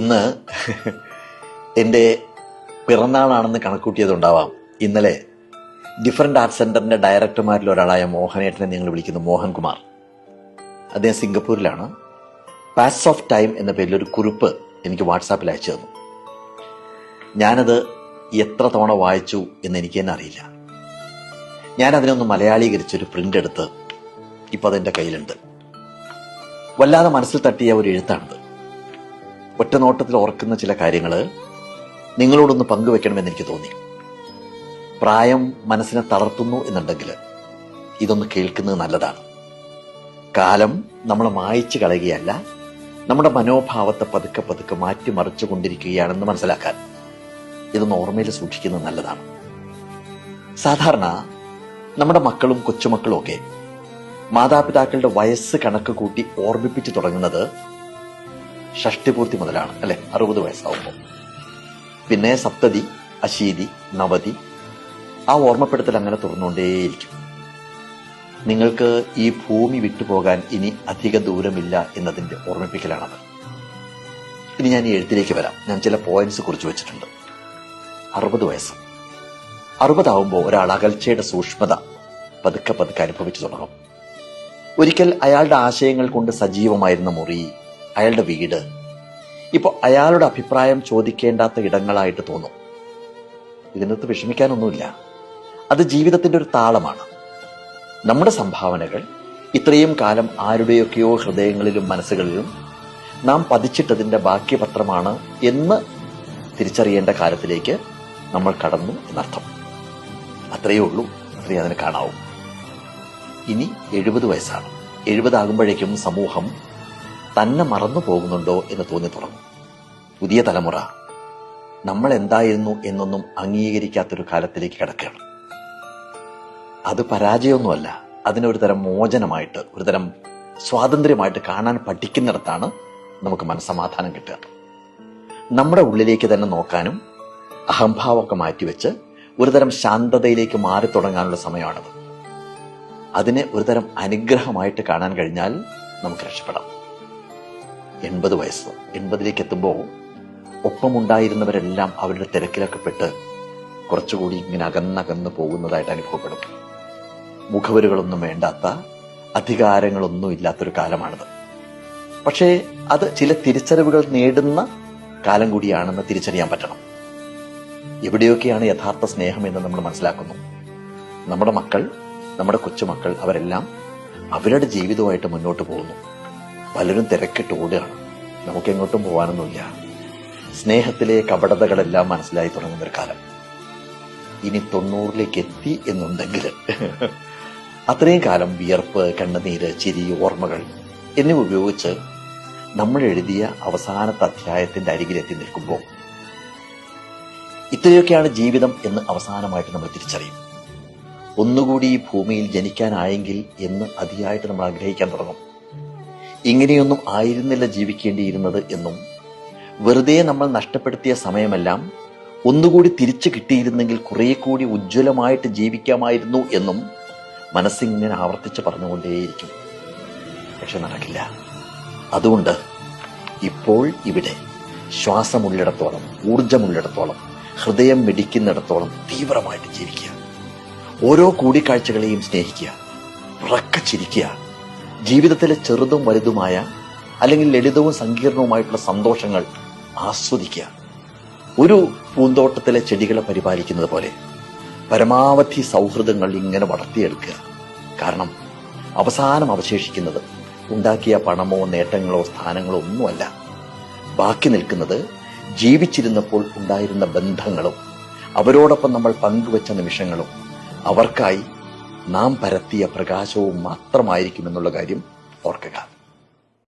ഇന്ന് എൻ്റെ പിറന്നാളാണെന്ന് കണക്കൂട്ടിയതുണ്ടാവാം. ഇന്നലെ ഡിഫറൻറ്റ് ആർട്സ് സെൻറ്ററിൻ്റെ ഡയറക്ടർമാരിൽ ഒരാളായ മോഹനേട്ടനെ ഞങ്ങൾ വിളിക്കുന്നു മോഹൻകുമാർ. അദ്ദേഹം സിംഗപ്പൂരിലാണ്. പാസ് ഓഫ് ടൈം എന്ന പേരിൽ ഒരു കുറിപ്പ് എനിക്ക് വാട്സാപ്പിൽ അയച്ചു തന്നു. ഞാനത് എത്ര തവണ വായിച്ചു എന്ന് എനിക്ക് തന്നെ അറിയില്ല. ഞാനതിനൊന്ന് മലയാളീകരിച്ചൊരു പ്രിൻ്റ് എടുത്ത് ഇപ്പോൾ അതെൻ്റെ കയ്യിലുണ്ട്. വല്ലാതെ മനസ്സിൽ തട്ടിയ ഒരു എഴുത്താണിത്. ഒറ്റ നോട്ടത്തിൽ ഓർക്കുന്ന ചില കാര്യങ്ങൾ നിങ്ങളോടൊന്ന് പങ്കുവെക്കണമെന്ന് എനിക്ക് തോന്നി. പ്രായം മനസ്സിനെ തളർത്തുന്നു എന്നുണ്ടെങ്കിൽ ഇതൊന്ന് കേൾക്കുന്നത് നല്ലതാണ്. കാലം നമ്മളെ മായ്ച്ചു കളയുകയല്ല, നമ്മുടെ മനോഭാവത്തെ പതുക്കെ പതുക്കെ മാറ്റിമറിച്ചു കൊണ്ടിരിക്കുകയാണെന്ന് മനസ്സിലാക്കാൻ ഇതൊന്ന് ഓർമ്മയിൽ സൂക്ഷിക്കുന്നത് നല്ലതാണ്. സാധാരണ നമ്മുടെ മക്കളും കൊച്ചുമക്കളും ഒക്കെ മാതാപിതാക്കളുടെ വയസ്സ് കണക്ക് കൂട്ടി ഓർമ്മിപ്പിച്ചു തുടങ്ങുന്നത് ഷഷ്ടിപൂർത്തി മുതലാണ്, അല്ലെ? 60 വയസ്സാവുമ്പോൾ. പിന്നെ സപ്തതി, അശീതി, നവതി, ആ ഓർമ്മപ്പെടുത്തൽ അങ്ങനെ തുറന്നുകൊണ്ടേയിരിക്കും. നിങ്ങൾക്ക് ഈ ഭൂമി വിട്ടുപോകാൻ ഇനി അധിക ദൂരമില്ല എന്നതിന്റെ ഓർമ്മിപ്പിക്കലാണത്. ഇനി ഞാൻ ഈ എഴുത്തിലേക്ക് വരാം. ഞാൻ ചില പോയിന്റ്സ് കുറിച്ച് വെച്ചിട്ടുണ്ട്. 60 വയസ്സ്, 60 ആവുമ്പോൾ ഒരാൾ അകൽച്ചയുടെ സൂക്ഷ്മത പതുക്കെ പതുക്കെ അനുഭവിച്ചു തുടങ്ങും. ഒരിക്കൽ അയാളുടെ ആശയങ്ങൾ കൊണ്ട് സജീവമായിരുന്ന മുറി, അയാളുടെ വീട് ഇപ്പോൾ അയാളുടെ അഭിപ്രായം ചോദിക്കേണ്ടാത്ത ഇടങ്ങളായിട്ട് തോന്നും. ഇതിനകത്ത് വിഷമിക്കാനൊന്നുമില്ല. അത് ജീവിതത്തിന്റെ ഒരു താളമാണ്. നമ്മുടെ സംഭാവനകൾ ഇത്രയും കാലം ആരുടെയൊക്കെയോ ഹൃദയങ്ങളിലും മനസ്സുകളിലും നാം പതിച്ചിട്ടതിന്റെ ബാക്കിപത്രമാണ് എന്ന് തിരിച്ചറിയേണ്ട കാലത്തിലേക്ക് നമ്മൾ കടന്നു എന്നർത്ഥം. അത്രയേ ഉള്ളൂ, അത്രയേ അതിന് കാണാവൂ. ഇനി 70 വയസ്സാണ്. 70 ആകുമ്പോഴേക്കും സമൂഹം തന്നെ മറന്നു പോകുന്നുണ്ടോ എന്ന് തോന്നി തുടങ്ങും. പുതിയ തലമുറ നമ്മൾ എന്തായിരുന്നു എന്നൊന്നും അംഗീകരിക്കാത്തൊരു കാലത്തിലേക്ക് കിടക്കുകയാണ്. അത് പരാജയമൊന്നുമല്ല, അതിനൊരു തരം മോചനമായിട്ട്, ഒരു തരം സ്വാതന്ത്ര്യമായിട്ട് കാണാൻ പഠിക്കുന്നിടത്താണ് നമുക്ക് മനസ്സമാധാനം കിട്ടുക. നമ്മുടെ ഉള്ളിലേക്ക് തന്നെ നോക്കാനും അഹംഭാവമൊക്കെ മാറ്റിവെച്ച് ഒരുതരം ശാന്തതയിലേക്ക് മാറി തുടങ്ങാനുള്ള സമയമാണത്. അതിനെ ഒരുതരം അനുഗ്രഹമായിട്ട് കാണാൻ കഴിഞ്ഞാൽ നമുക്ക് രക്ഷപ്പെടാം. 80 വയസ്സ്, 80ലേക്ക് എത്തുമ്പോൾ ഒപ്പമുണ്ടായിരുന്നവരെല്ലാം അവരുടെ തിരക്കിലൊക്കെ പെട്ട് കുറച്ചുകൂടി ഇങ്ങനെ അകന്നകന്ന് പോകുന്നതായിട്ട് അനുഭവപ്പെടും. മുഖവരുകളൊന്നും വേണ്ടാത്ത, അധികാരങ്ങളൊന്നും ഇല്ലാത്തൊരു കാലമാണിത്. പക്ഷേ അത് ചില തിരിച്ചറിവുകൾ നേടുന്ന കാലം കൂടിയാണെന്ന് തിരിച്ചറിയാൻ പറ്റണം. എവിടെയൊക്കെയാണ് യഥാർത്ഥ സ്നേഹം എന്ന് നമ്മൾ മനസ്സിലാക്കുന്നു. നമ്മുടെ മക്കൾ, നമ്മുടെ കൊച്ചുമക്കൾ, അവരെല്ലാം അവരുടെ ജീവിതവുമായിട്ട് മുന്നോട്ട് പോകുന്നു. പലരും തിരക്കിട്ട് ഓടുകയാണ്. നമുക്കെങ്ങോട്ടും പോകാനൊന്നുമില്ല. സ്നേഹത്തിലെ കപടതകളെല്ലാം മനസ്സിലായി തുടങ്ങുന്നൊരു കാലം. ഇനി 90ലേക്ക് എത്തി എന്നുണ്ടെങ്കിൽ അത്രയും കാലം വിയർപ്പ്, കണ്ണുനീര്, ചിരി, ഓർമ്മകൾ എന്നിവ ഉപയോഗിച്ച് നമ്മൾ എഴുതിയ അവസാനത്തെ അധ്യായത്തിന്റെ അരികിലെത്തി നിൽക്കുമ്പോൾ ഇത്രയൊക്കെയാണ് ജീവിതം എന്ന് അവസാനമായിട്ട് നമ്മൾ തിരിച്ചറിയും. ഒന്നുകൂടി ഈ ഭൂമിയിൽ ജനിക്കാനായെങ്കിൽ എന്ന് അതിയായിട്ട് നമ്മൾ ആഗ്രഹിക്കാൻ തുടങ്ങും. ഇങ്ങനെയൊന്നും ആയിരുന്നില്ല ജീവിക്കേണ്ടിയിരുന്നത് എന്നും, വെറുതെ നമ്മൾ നഷ്ടപ്പെടുത്തിയ സമയമെല്ലാം ഒന്നുകൂടി തിരിച്ചു കിട്ടിയിരുന്നെങ്കിൽ കുറെ കൂടി ഉജ്ജ്വലമായിട്ട് ജീവിക്കാമായിരുന്നു എന്നും മനസ്സിങ്ങനെ ആവർത്തിച്ച് പറഞ്ഞുകൊണ്ടേയിരിക്കും. പക്ഷെ നടക്കില്ല. അതുകൊണ്ട് ഇപ്പോൾ ഇവിടെ ശ്വാസമുള്ളിടത്തോളം, ഊർജമുള്ളിടത്തോളം, ഹൃദയം മിടിക്കുന്നിടത്തോളം തീവ്രമായിട്ട് ജീവിക്കുക. ഓരോ കൂടിക്കാഴ്ചകളെയും സ്നേഹിക്കുക, ഉറക്കെ ചിരിക്കുക. ജീവിതത്തിലെ ചെറുതും വലുതുമായ, അല്ലെങ്കിൽ ലളിതവും സങ്കീർണവുമായിട്ടുള്ള സന്തോഷങ്ങൾ ആസ്വദിക്കുക. ഒരു പൂന്തോട്ടത്തിലെ ചെടികളെ പരിപാലിക്കുന്നത് പോലെ പരമാവധി സൗഹൃദങ്ങൾ ഇങ്ങനെ വളർത്തിയെടുക്കുക. കാരണം അവസാനം അവശേഷിക്കുന്നത് ഉണ്ടാക്കിയ പണമോ നേട്ടങ്ങളോ സ്ഥാനങ്ങളോ ഒന്നുമല്ല. ബാക്കി നിൽക്കുന്നത് ജീവിച്ചിരുന്നപ്പോൾ ഉണ്ടായിരുന്ന ബന്ധങ്ങളും അവരോടൊപ്പം നമ്മൾ പങ്കുവച്ച നിമിഷങ്ങളും അവർക്കായി നാം പരത്തിയ പ്രകാശവും മാത്രമായിരിക്കുമെന്നുള്ള കാര്യം ഓർക്കുക.